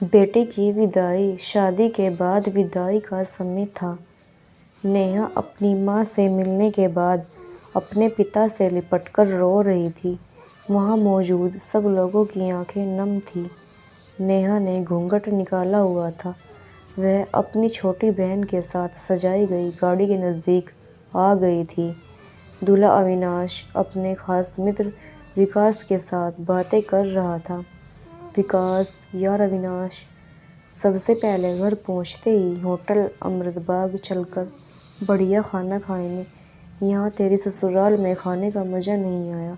बेटी की विदाई। शादी के बाद विदाई का समय था। नेहा अपनी माँ से मिलने के बाद अपने पिता से लिपटकर रो रही थी। वहाँ मौजूद सब लोगों की आंखें नम थीं। नेहा ने घूंघट निकाला हुआ था। वह अपनी छोटी बहन के साथ सजाई गई गाड़ी के नज़दीक आ गई थी। दूल्हा अविनाश अपने खास मित्र विकास के साथ बातें कर रहा था। विकास, यार अविनाश, सबसे पहले घर पहुंचते ही होटल अमृतबाग चलकर बढ़िया खाना खाएंगे। यहाँ तेरी ससुराल में खाने का मज़ा नहीं आया।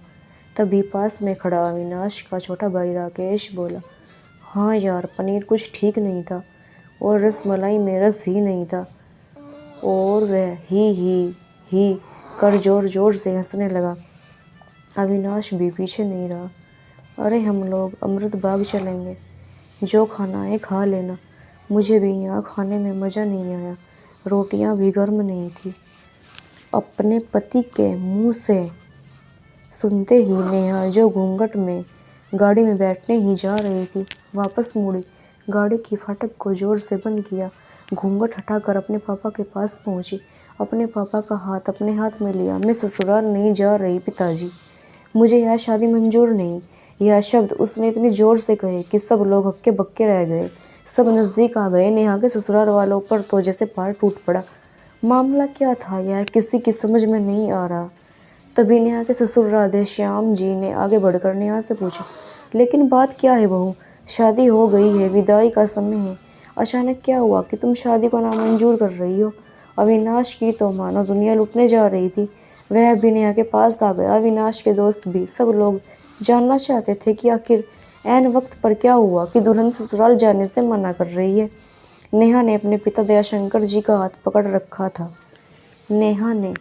तभी पास में खड़ा अविनाश का छोटा भाई राकेश बोला, हाँ यार, पनीर कुछ ठीक नहीं था और रसमलाई में रस ही नहीं था। और वह ही कर जोर जोर से हंसने लगा। अविनाश भी पीछे नहीं रहा। अरे हम लोग अमृतबाग चलेंगे, जो खाना है खा लेना। मुझे भी यहाँ खाने में मज़ा नहीं आया, रोटियाँ भी गर्म नहीं थी। अपने पति के मुंह से सुनते ही नेहा, जो घूंघट में गाड़ी में बैठने ही जा रही थी, वापस मुड़ी। गाड़ी की फाटक को जोर से बंद किया। घूंघट हटाकर अपने पापा के पास पहुंची। अपने पापा का हाथ अपने हाथ में लिया। मैं ससुराल नहीं जा रही पिताजी, मुझे यह शादी मंजूर नहीं। यह शब्द उसने इतनी जोर से कहे कि सब लोग हक्के बक्के रह गए। सब नज़दीक आ गए। नेहा के ससुराल वालों पर तो जैसे पहाड़ टूट पड़ा। मामला क्या था यह किसी की समझ में नहीं आ रहा। तभी नेहा के ससुर राधे श्याम जी ने आगे बढ़कर नेहा से पूछा, लेकिन बात क्या है बहू? शादी हो गई है, विदाई का समय है। अचानक क्या हुआ कि तुम शादी को नामंजूर कर रही हो? अविनाश की तो मानो दुनिया लुटने जा रही थी। वह भी नेहा के पास आ गया। अविनाश के दोस्त भी, सब लोग जानना चाहते थे कि आखिर ऐन वक्त पर क्या हुआ कि दुल्हन ससुराल जाने से मना कर रही है। नेहा ने अपने पिता दयाशंकर जी का हाथ पकड़ रखा था। नेहा ने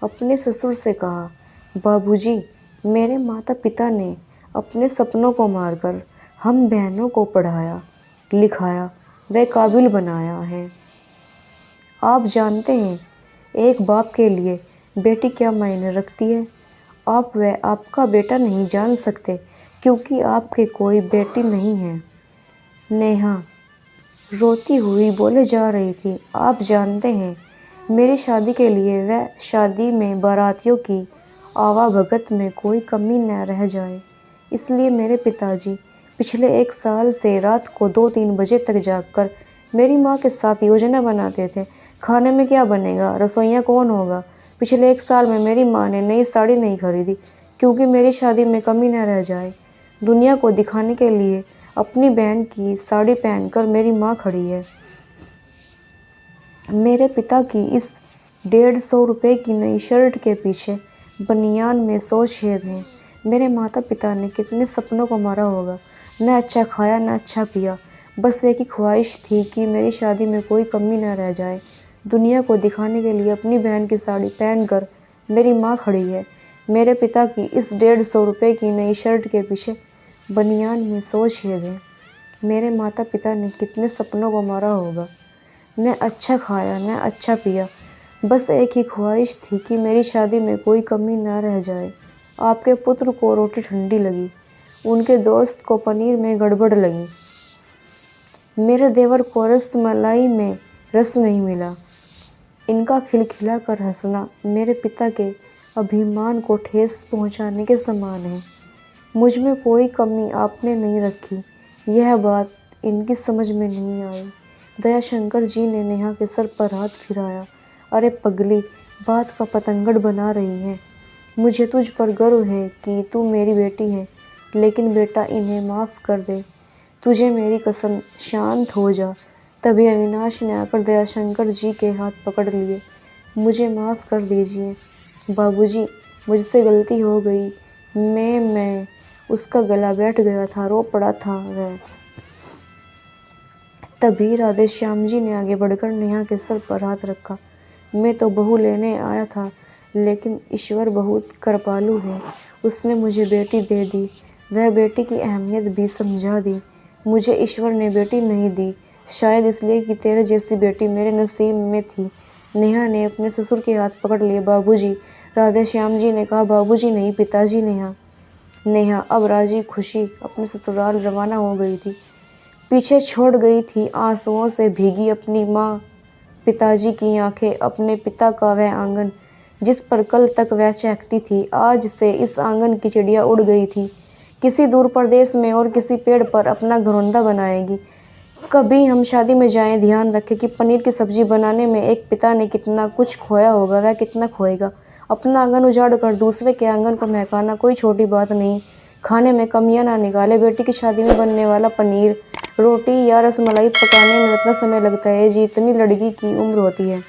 अपने ससुर से कहा, बाबूजी, मेरे माता पिता ने अपने सपनों को मारकर हम बहनों को पढ़ाया लिखाया व काबिल बनाया है। आप जानते हैं एक बाप के लिए बेटी क्या मायने रखती है। आप व आपका बेटा नहीं जान सकते क्योंकि आपके कोई बेटी नहीं है। नेहा रोती हुई बोले जा रही थी, आप जानते हैं मेरी शादी के लिए व शादी में बारातियों की आवाभगत में कोई कमी न रह जाए, इसलिए मेरे पिताजी पिछले 1 साल से रात को 2-3 बजे तक जागकर मेरी माँ के साथ योजना बनाते थे। खाने में क्या बनेगा, रसोइया कौन होगा। पिछले 1 साल में मेरी माँ ने नई साड़ी नहीं खरीदी क्योंकि मेरी शादी में कमी न रह जाए। दुनिया को दिखाने के लिए अपनी बहन की साड़ी पहनकर मेरी माँ खड़ी है। मेरे पिता की इस 150 रुपये की नई शर्ट के पीछे बनियान में 100 छेद हैं। मेरे माता पिता ने कितने सपनों को मारा होगा। न अच्छा खाया न अच्छा पिया, बस एक ही ख्वाहिश थी कि मेरी शादी में कोई कमी न रह जाए। दुनिया को दिखाने के लिए अपनी बहन की साड़ी पहनकर मेरी माँ खड़ी है। मेरे पिता की इस 150 रुपये की नई शर्ट के पीछे बनियान में 100 छेद हैं। मेरे माता पिता ने कितने सपनों को मारा होगा। न अच्छा खाया न अच्छा पिया, बस एक ही ख्वाहिश थी कि मेरी शादी में कोई कमी न रह जाए। आपके पुत्र को रोटी ठंडी लगी, उनके दोस्त को पनीर में गड़बड़ लगी, मेरे देवर को रसमलाई में रस नहीं मिला। इनका खिलखिला कर हंसना मेरे पिता के अभिमान को ठेस पहुंचाने के समान है। मुझ में कोई कमी आपने नहीं रखी, यह बात इनकी समझ में नहीं आई। दयाशंकर जी ने नेहा के सर पर हाथ फिराया। अरे पगली, बात का पतंगड़ बना रही है। मुझे तुझ पर गर्व है कि तू मेरी बेटी है, लेकिन बेटा इन्हें माफ़ कर दे। तुझे मेरी कसम, शांत हो जा। तभी अविनाश ने आकर दयाशंकर जी के हाथ पकड़ लिए। मुझे माफ़ कर दीजिए बाबूजी, मुझसे गलती हो गई। मैं उसका गला बैठ गया था, रो पड़ा था वह। तभी राधे श्याम जी ने आगे बढ़कर नेहा के सर पर हाथ रखा। मैं तो बहू लेने आया था, लेकिन ईश्वर बहुत कृपालु है, उसने मुझे बेटी दे दी, वह बेटी की अहमियत भी समझा दी। मुझे ईश्वर ने बेटी नहीं दी, शायद इसलिए कि तेरे जैसी बेटी मेरे नसीब में थी। नेहा ने अपने ससुर के हाथ पकड़ लिए। बाबूजी, राधे श्याम जी ने कहा। बाबूजी नहीं, पिताजी। नेहा अब राजी खुशी अपने ससुराल रवाना हो गई थी। पीछे छोड़ गई थी आंसुओं से भीगी अपनी माँ, पिताजी की आंखें, अपने पिता का वह आंगन जिस पर कल तक वह चहकती थी। आज से इस आंगन की चिड़िया उड़ गई थी किसी दूर प्रदेश में और किसी पेड़ पर अपना घरौंदा बनाएगी। कभी हम शादी में जाएं, ध्यान रखें कि पनीर की सब्जी बनाने में एक पिता ने कितना कुछ खोया होगा, वह कितना खोएगा। अपना आंगन उजाड़ कर दूसरे के आंगन को महकाना कोई छोटी बात नहीं। खाने में कमियां ना निकाले। बेटी की शादी में बनने वाला पनीर, रोटी या रसमलाई पकाने में उतना समय लगता है जितनी लड़की की उम्र होती है।